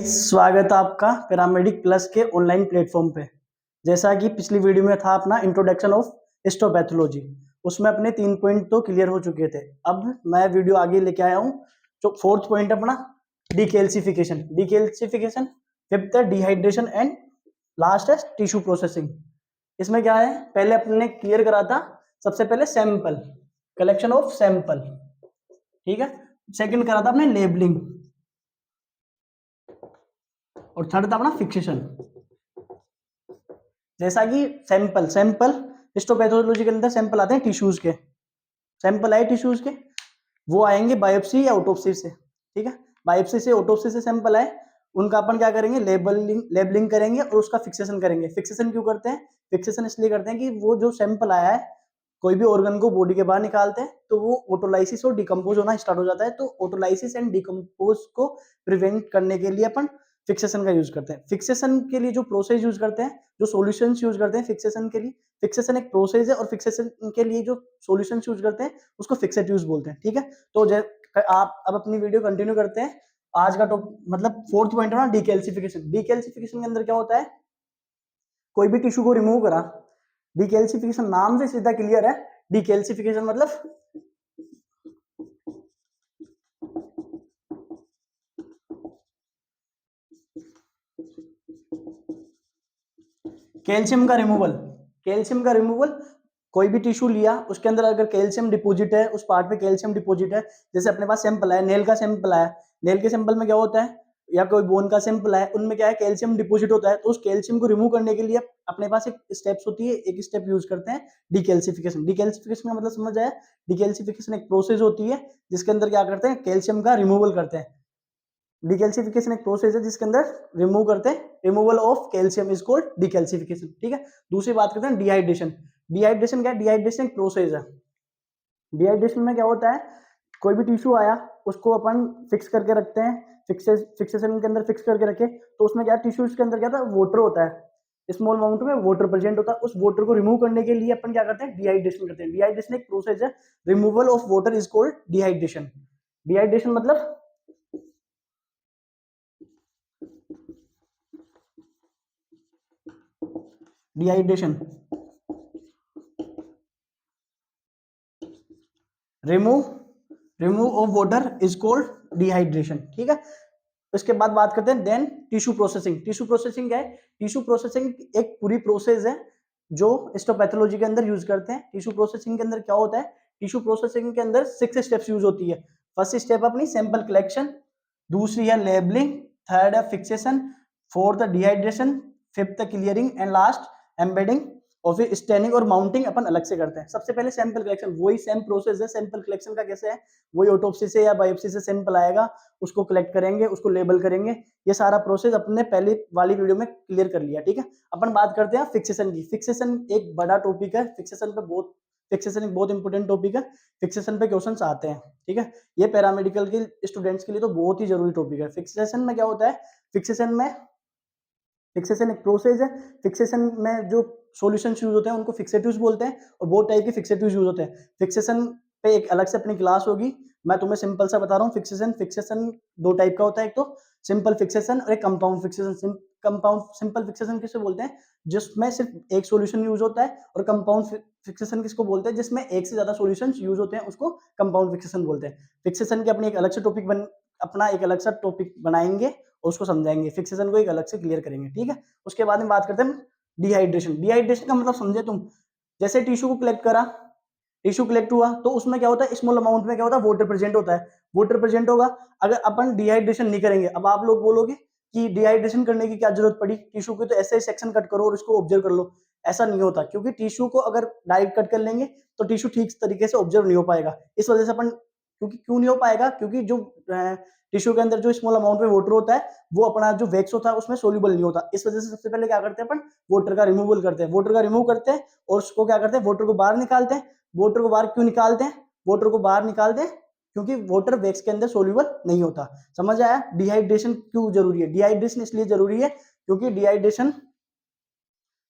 स्वागत है आपका पैरामेडिक प्लस के ऑनलाइन प्लेटफॉर्म पे। जैसा कि पिछली वीडियो में था अपना इंट्रोडक्शन ऑफ हिस्टोपैथोलॉजी, उसमें अपने 3 पॉइंट तो क्लियर हो चुके थे। अब मैं वीडियो आगे लेके आया हूँ जो 4th पॉइंट अपना डीकैल्सिफिकेशन, 5th है डिहाइड्रेशन एंड लास्ट है टिश्यू प्रोसेसिंग। इसमें क्या है, पहले अपने क्लियर करा था सबसे पहले सैंपल, कलेक्शन ऑफ सैंपल, ठीक है। सेकंड करा था अपने लेबलिंग और थर्ड था अपना फिक्सेशन। जैसा कि सैंपल हिस्टोपैथोलॉजी के अंदर सैंपल आते हैं टिश्यूज के, सैंपल आए टिश्यूज के, वो आएंगे बायोप्सी या ऑटोप्सी से, ठीक है। बायोप्सी से ऑटोप्सी से सैंपल आए, उनका अपन क्या करेंगे, लेबलिंग करेंगे और उसका फिक्सेशन करेंगे। फिक्सेशन क्यों करते हैं? फिक्सेशन इसलिए करते हैं कि वो जो सैंपल आया है, कोई भी ऑर्गन को बॉडी के बाहर निकालते हैं तो वो ऑटोलाइसिस और डिकम्पोज होना स्टार्ट हो जाता है। तो ऑटोलाइसिस एंड डिकम्पोज को प्रिवेंट करने के लिए अपन फिक्सेशन का यूज करते हैं। फिक्सेशन के लिए जो प्रोसेस यूज करते हैं, जो सॉल्यूशंस यूज करते हैं फिक्सेशन के लिए, फिक्सेशन एक प्रोसेस है और फिक्सेशन के लिए जो सॉल्यूशंस यूज करते हैं उसको फिक्सेटिव्स बोलते हैं, ठीक है। तो आप अब अपनी वीडियो कंटिन्यू करते हैं। आज का मतलब 4th पॉइंट है ना डीकैल्सिफिकेशन। डीकैल्सिफिकेशन के अंदर क्या होता है, कोई भी टिश्यू को रिमूव करा, डीकैल्सिफिकेशन नाम से सीधा क्लियर है। डीकैल्सिफिकेशन मतलब कैल्शियम का रिमूवल। कैल्शियम का रिमूवल, कोई भी टिश्यू लिया, उसके अंदर अगर कैल्शियम डिपॉजिट है, उस पार्ट पे कैल्शियम डिपॉजिट है, जैसे अपने पास सैंपल है, नेल का सैंपल है, नेल के सैंपल में क्या होता है, या कोई बोन का सैंपल है, उनमें क्या है, कैल्शियम डिपॉजिट होता है। तो उस कैल्शियम को रिमूव करने के लिए अपने पास एक स्टेप्स होती है, एक स्टेप यूज करते हैं डीकैल्सिफिकेशन। डीकैल्सिफिकेशन का मतलब समझ आया? डीकैल्सिफिकेशन एक प्रोसेस होती है जिसके अंदर क्या करते हैं, कैल्शियम का रिमूवल करते हैं। डीकैल्सिफिकेशन एक प्रोसेस है जिसके अंदर रिमूव करते हैं, removal of calcium is called decalcification, ठीक है। दूसरी बात करते हैं डिहाइड्रेशन। डिहाइड्रेशन क्या है? डिहाइड्रेशन एक प्रोसेस है। डिहाइड्रेशन में क्या होता है, कोई भी टिश्यू आया, उसको अपन फिक्स करके रखते हैं, फिक्सेशन के अंदर फिक्स करके रखे, तो उसमें क्या टिश्यूज के अंदर क्या था, वाटर होता है, स्मॉल अमाउंट में वाटर प्रेजेंट होता है। उस वाटर को रिमूव करने के लिए अपन क्या करते हैं, डिहाइड्रेशन करते हैं। डिहाइड्रेशन एक प्रोसेस है, removal of water is called dehydration. Dehydration मतलब dehydration, remove of water is called dehydration, ठीक है। उसके बाद बात करते हैं then tissue processing. Tissue processing क्या है? टिश्यू प्रोसेसिंग एक पूरी प्रोसेस है जो हिस्टोपैथोलॉजी के अंदर यूज करते हैं। टिश्यू प्रोसेसिंग के अंदर क्या होता है, टिश्यू प्रोसेसिंग के अंदर 6 स्टेप्स यूज होती है। फर्स्ट स्टेप अपनी सैंपल कलेक्शन, दूसरी है लेबलिंग, थर्ड है फिक्सेशन, फोर्थ है डिहाइड्रेशन, फिफ्थ है क्लियरिंग एंड लास्ट एम्बेडिंग और फिर स्टैनिंग और माउंटिंग अपन अलग से करते हैं। सबसे पहले सैंपल कलेक्शन, वही सेम प्रोसेस है। सैंपल कलेक्शन का कैसे है, वही ऑटोप्सी से या बायोप्सी से सैंपल आएगा, उसको कलेक्ट करेंगे, उसको लेबल करेंगे। ये सारा प्रोसेस अपने पहले वाली वीडियो में क्लियर कर लिया, ठीक है। अपन बात करते हैं फिक्सेशन की। फिक्सेशन एक बड़ा टॉपिक है, फिक्सेशन एक बहुत इंपॉर्टेंट टॉपिक है। फिक्सेशन पे क्वेश्चंस आते हैं, ठीक है। ये पैरामेडिकल के स्टूडेंट्स के लिए तो बहुत ही जरूरी टॉपिक है। फिक्सेशन में क्या होता है, फिक्सेशन एक प्रोसेस है। फिक्सेशन में जो सॉल्यूशंस यूज होते हैं उनको फिक्सेटिव्स बोलते हैं और बहुत टाइप के फिक्सेटिव्स यूज होते हैं। फिक्सेशन पे एक अलग से अपनी क्लास होगी, मैं तुम्हें सिंपल सा बता रहा हूँ। फिक्सेशन 2 टाइप का होता है, एक तो सिंपल फिक्सेशन और एक कंपाउंड फिक्सेशन। सिंपल फिक्सेशन किसे बोलते हैं, जिसमें सिर्फ एक सॉल्यूशन यूज होता है, और कंपाउंड फिक्सेशन किसको बोलते हैं, जिसमें एक से ज्यादा सॉल्यूशंस यूज होते हैं, उसको कंपाउंड फिक्सेशन बोलते हैं। फिक्सेशन की अपनी एक अलग से अपना एक अलग सा टॉपिक बनाएंगे और उसको समझाएंगे, फिक्सेशन को एक अलग से क्लियर करेंगे, ठीक है। उसके बाद में बात करते हैं डिहाइड्रेशन। डिहाइड्रेशन का मतलब समझे तुम, जैसे टिश्यू को कलेक्ट करा, टिश्यू कलेक्ट हुआ तो उसमें क्या होता है, स्मॉल अमाउंट में क्या होता है, वाटर प्रेजेंट होता है। वाटर प्रेजेंट होगा, अगर अपन डिहाइड्रेशन नहीं करेंगे, अब आप लोग बोलोगे कि डिहाइड्रेशन करने की क्या जरूरत पड़ी, टिश्यू की तो ऐसे ही सेक्शन कट करो और इसको ऑब्जर्व कर लो। ऐसा नहीं होता, क्योंकि टिश्यू को अगर डायरेक्ट कट कर लेंगे तो टिश्यू ठीक तरीके से ऑब्जर्व नहीं हो पाएगा। इस वजह से अपन, क्योंकि क्यों नहीं हो पाएगा, क्योंकि जो टिश्यू के अंदर जो स्मॉल अमाउंट में वाटर होता है, वो अपना जो वैक्स होता है उसमें सोल्यूबल नहीं होता। इस वजह से सबसे पहले क्या करते हैं अपन, वाटर का रिमूवल करते हैं। वाटर का रिमूव करते हैं और उसको क्या करते हैं, वाटर को बाहर निकालते हैं। वाटर को बाहर क्यों निकालते हैं, वाटर को बाहर निकालते हैं क्योंकि वाटर वैक्स के अंदर सोल्यूबल नहीं होता। समझ आया डिहाइड्रेशन क्यों जरूरी है? डिहाइड्रेशन इसलिए जरूरी है क्योंकि डिहाइड्रेशन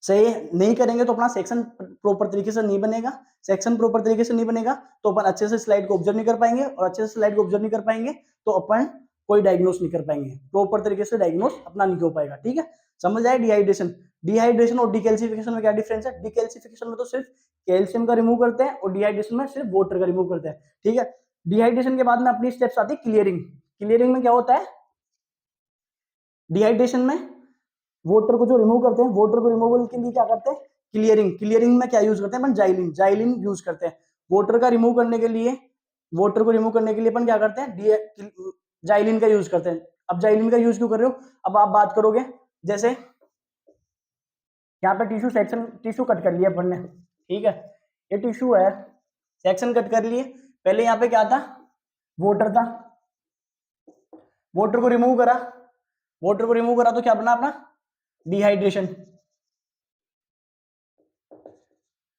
सही नहीं करेंगे तो अपना सेक्शन प्रॉपर तरीके से नहीं बनेगा। सेक्शन प्रॉपर तरीके से नहीं बनेगा तो अपन अच्छे से स्लाइड को ऑब्जर्व नहीं कर पाएंगे, और अच्छे से स्लाइड को ऑब्जर्व नहीं कर पाएंगे तो अपन कोई डायग्नोस नहीं कर पाएंगे, प्रॉपर तरीके से डायग्नोस अपना नहीं हो पाएगा। ठीक है, समझ आए? डिहाइड्रेशन, डिहाइड्रेशन और डिकैल्सिफिकेशन में क्या डिफरेंस है? डिकैल्सिफिकेशन में तो सिर्फ कैल्शियम का रिमूव करते हैं और डिहाइड्रेशन में सिर्फ वाटर का रिमूव करते हैं। ठीक है, डिहाइड्रेशन के बाद में अपनी स्टेप्स आती है क्लियरिंग। क्लियरिंग में क्या होता है? डिहाइड्रेशन में वाटर को जो रिमूव करते हैं, वाटर को रिमूवल के लिए क्या करते हैं? क्लियरिंग। क्लियरिंग में क्या यूज करते हैं अपन? जाइलिन, जाइलिन यूज करते हैं। वाटर का रिमूव करने के लिए, वाटर को रिमूव करने के लिए अपन क्या करते हैं? जाइलिन का यूज करते हैं। अब जाइलिन का यूज क्यों कर रहे हो? अब आप बात करोगे, जैसे यहाँ पे टिश्यू सेक्शन, टिश्यू कट कर लिया अपन ने, ठीक है, ये टिश्यू है, सेक्शन कट कर लिए। पहले यहाँ पे क्या था? वाटर था, वाटर को रिमूव करा, वाटर को रिमूव करा तो क्या बना अपना? डिहाइड्रेशन।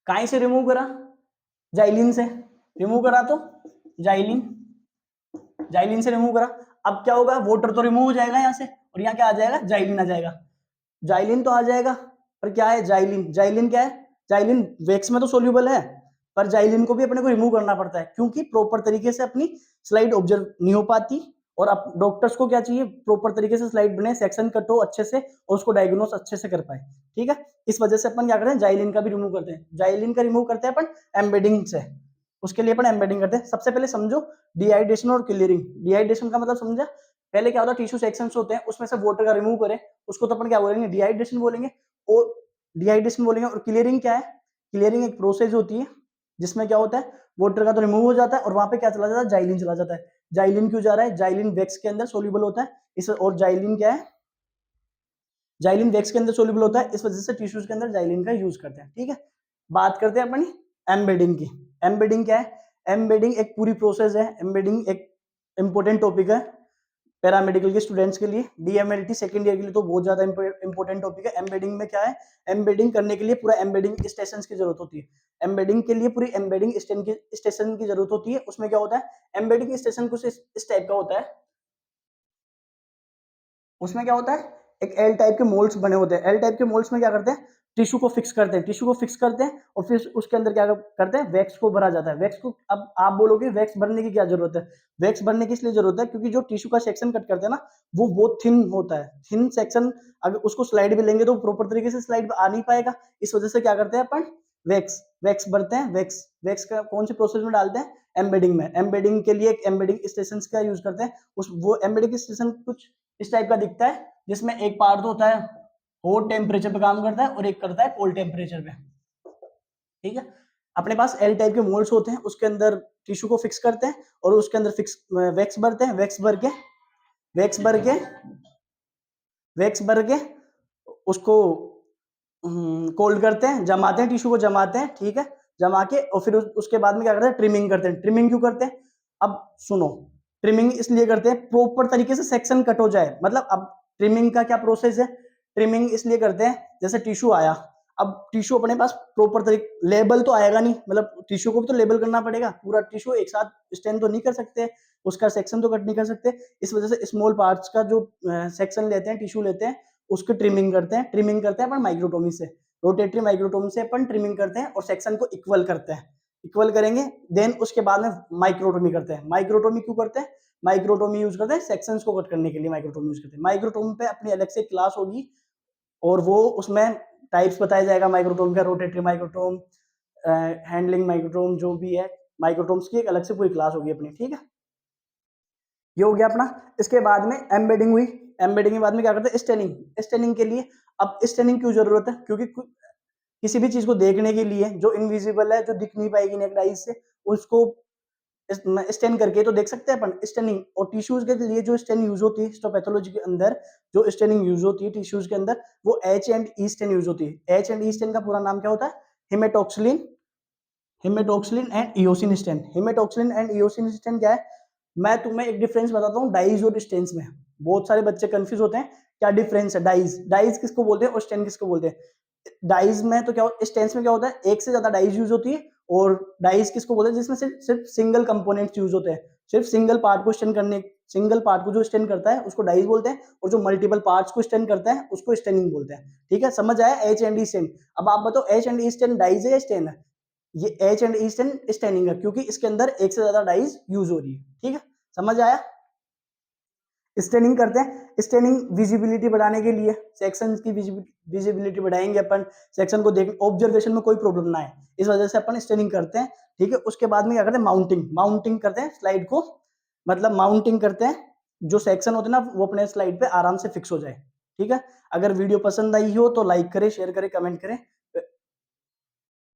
काहे से रिमूव करा? जाइलिन से रिमूव करा, तो जाइलिन, जाइलिन से रिमूव करा। अब क्या होगा? वाटर तो रिमूव हो जाएगा यहाँ से, और यहाँ क्या आ जाएगा? जाइलिन आ जाएगा। जाइलिन तो आ जाएगा, पर क्या है जाइलिन? जाइलिन क्या है? जाइलिन वैक्स में तो सोल्यूबल है, पर जाइलिन को भी अपने को रिमूव करना पड़ता है, क्योंकि प्रॉपर तरीके से अपनी स्लाइड ऑब्जर्व नहीं हो पाती। और अब डॉक्टर्स को क्या चाहिए? प्रॉपर तरीके से स्लाइड बने, सेक्शन कट हो अच्छे से, और उसको डायग्नोस अच्छे से कर पाए। ठीक है, इस वजह से अपन क्या करते हैं? जाइलिन का भी रिमूव करते हैं। जाइलिन का रिमूव करते हैं अपन एम्बेडिंग से, उसके लिए अपन एम्बेडिंग करते हैं। सबसे पहले समझो डिहाइड्रेशन और क्लियरिंग। डिहाइड्रेशन का मतलब समझा? पहले क्या होता है? टिश्यू सेक्शंस होते हैं, उसमें से वाटर का रिमूव करें, उसको तो अपन क्या बोलेंगे? डिहाइड्रेशन बोलेंगे। और डिहाइड्रेशन बोलेंगे। और क्लियरिंग क्या है? क्लियरिंग एक प्रोसेस होती है जिसमें क्या होता है? वाटर का तो रिमूव हो जाता है, और वहां पे क्या चला जाता है? जाइलिन चला जाता है। जाइलिन क्यों जा रहा है? जाइलिन वैक्स के अंदर सोल्यूबल होता है, इस, और जाइलिन क्या है? जाइलिन वैक्स के अंदर सोल्यूबल होता है, इस वजह से टिश्यूज के अंदर जाइलिन का यूज करते हैं। ठीक है, बात करते हैं अपनी एम्बेडिंग की। एम्बेडिंग क्या है? एम्बेडिंग एक पूरी प्रोसेस है। एम्बेडिंग एक इंपॉर्टेंट टॉपिक है पैरामेडिकल के स्टूडेंट्स के लिए, डीएमएलटी सेकंड ईयर के लिए तो बहुत ज्यादा इंपॉर्टेंट टॉपिक है। एम्बेडिंग में क्या है? एम्बेडिंग करने के लिए पूरा एम्बेडिंग स्टेशन की जरूरत होती है। एम्बेडिंग के लिए पूरी एम्बेडिंग स्टेशन की जरूरत होती है। उसमें क्या होता है? एम्बेडिंग स्टेशन कुछ इस टाइप का होता है। उसमें क्या होता है? एक एल टाइप के मोल्ड्स बने होते हैं। एल टाइप के मोल्ड्स में क्या करते हैं? टिश्यू को फिक्स करते हैं, टिश्यू को फिक्स करते हैं, और फिर उसके अंदर क्या करते हैं? वैक्स को भरा जाता है। वैक्स को, अब आप बोलोगे वैक्स भरने की क्या जरूरत है? वैक्स भरने की इसलिए जरूरत है क्योंकि जो टिश्यू का सेक्शन कट करते हैं ना, वो बहुत थिन होता है। थिन सेक्शन, अगर उसको स्लाइड भी लेंगे तो प्रॉपर तरीके से स्लाइड आ नहीं पाएगा। इस वजह से क्या करते हैं अपन? वैक्स, वैक्स भरते हैं। वैक्स, वैक्स का कौन सी प्रोसेस में डालते हैं? एम्बेडिंग में। एम्बेडिंग के लिए एक एम्बेडिंग स्टेशन का यूज करते हैं। उस वो एम्बेडिंग स्टेशन कुछ इस टाइप का दिखता है, जिसमें एक पार्ट तो होता है हॉट टेम्परेचर पे काम करता है, और एक करता है कोल्ड टेम्परेचर पे। ठीक है, अपने पास एल टाइप के मोल्ड्स होते हैं, उसके अंदर टिश्यू को फिक्स करते हैं, और उसके अंदर फिक्स वैक्स भरते हैं। वैक्स भर के, वैक्स भर के, वैक्स भर के उसको कोल्ड करते हैं, जमाते हैं, टिश्यू को जमाते हैं। ठीक है, जमा के, और फिर उसके बाद में क्या करते हैं? ट्रिमिंग करते हैं। ट्रिमिंग क्यों करते हैं? अब सुनो, ट्रिमिंग इसलिए करते हैं प्रॉपर तरीके से सेक्शन कट हो जाए। मतलब अब ट्रिमिंग का क्या प्रोसेस है? ट्रिमिंग इसलिए करते हैं, जैसे टिश्यू आया, अब टिश्यू अपने पास प्रॉपर तरीके, लेबल तो आएगा नहीं, मतलब टिश्यू को भी तो लेबल करना पड़ेगा। पूरा टिश्यू एक साथ स्टेन तो नहीं कर सकते, उसका सेक्शन तो कट नहीं कर सकते। इस वजह से स्मॉल पार्ट्स का जो सेक्शन लेते हैं, टिश्यू लेते हैं, उसकी ट्रिमिंग करते हैं। ट्रिमिंग करते हैं अपन माइक्रोटोमी से, रोटेटरी माइक्रोटोमी से अपन ट्रिमिंग करते हैं, और सेक्शन को इक्वल करते हैं। इक्वल करेंगे, देन उसके बाद में माइक्रोटोमी करते हैं। माइक्रोटोमी क्यों करते हैं? माइक्रोटोमी यूज करते हैं सेक्शंस को कट करने के लिए। माइक्रोटोमी यूज करते हैं। माइक्रोटोमी पे अपनी अलग से क्लास होगी, और वो उसमें टाइप्स बताया जाएगा माइक्रोटोम का, रोटेटरी माइक्रोटोम, हैंडलिंग माइक्रोटोम, जो भी है माइक्रोटोम्स की एक अलग से पूरी क्लास होगी अपनी। ठीक है, ये हो गया अपना। इसके बाद में एम्बेडिंग हुई। एम्बेडिंग के बाद में क्या करते हैं? स्टेनिंग। स्टेनिंग के लिए, अब स्टेनिंग क्यों जरूरत है? क्योंकि किसी भी चीज को देखने के लिए जो इनविजिबल है, जो दिख नहीं पाएगी नेक्ड आइज से, उसको स्टेन करके तो देख सकते हैं अपन। स्टेनिंग, और टिश्यूज के लिए जो स्टेन यूज होती है हिस्टोपैथोलॉजी के अंदर, जो स्टेनिंग यूज होती है टिश्यूज के अंदर, वो H and E stain use होती है। एच एंड ई स्टेन का पूरा नाम क्या होता है? Haematoxylin, haematoxylin and eosin stain. Haematoxylin and eosin stain क्या है? मैं तुम्हें एक डिफरेंस बताता हूँ डाइज और स्टेन्स में। बहुत सारे बच्चे कंफ्यूज होते हैं, क्या डिफरेंस है? डाइज, डाइज किसको बोलते हैं और स्टेन किसको बोलते हैं? डाइज में तो क्या, स्टेन्स में क्या होता है? एक से ज्यादा डाइज यूज होती है। और डाइज किसको बोलते हैं? जिसमें सिर्फ सिंगल कंपोनेंट्स यूज होते हैं, सिर्फ सिंगल पार्ट को स्टेन करने, सिंगल पार्ट को जो स्टेन करता है उसको डाइज बोलते हैं, और जो मल्टीपल पार्ट्स को स्टेन करता है उसको स्टेनिंग बोलते हैं। ठीक है, समझ आया? H and E stain. अब आप बताओ H and E stain dyes है या स्टेन है? ये H and E stain staining है, क्योंकि इसके अंदर एक से ज्यादा डाइज यूज हो रही है। ठीक है, समझ आया? स्टेनिंग करते हैं, स्टेनिंग विजिबिलिटी बढ़ाने के लिए, सेक्शन की विजिबिलिटी बढ़ाएंगे अपन, सेक्शन को देख ऑब्जर्वेशन में कोई प्रॉब्लम ना आए, इस वजह से अपन स्टेनिंग करते हैं। ठीक है, उसके बाद में क्या करते हैं, माउंटिंग, माउंटिंग करते हैं स्लाइड को, मतलब माउंटिंग करते हैं, जो सेक्शन होते हैं ना वो अपने स्लाइड पे आराम से फिक्स हो जाए। ठीक है, अगर वीडियो पसंद आई हो तो लाइक करें, शेयर करें, कमेंट करें।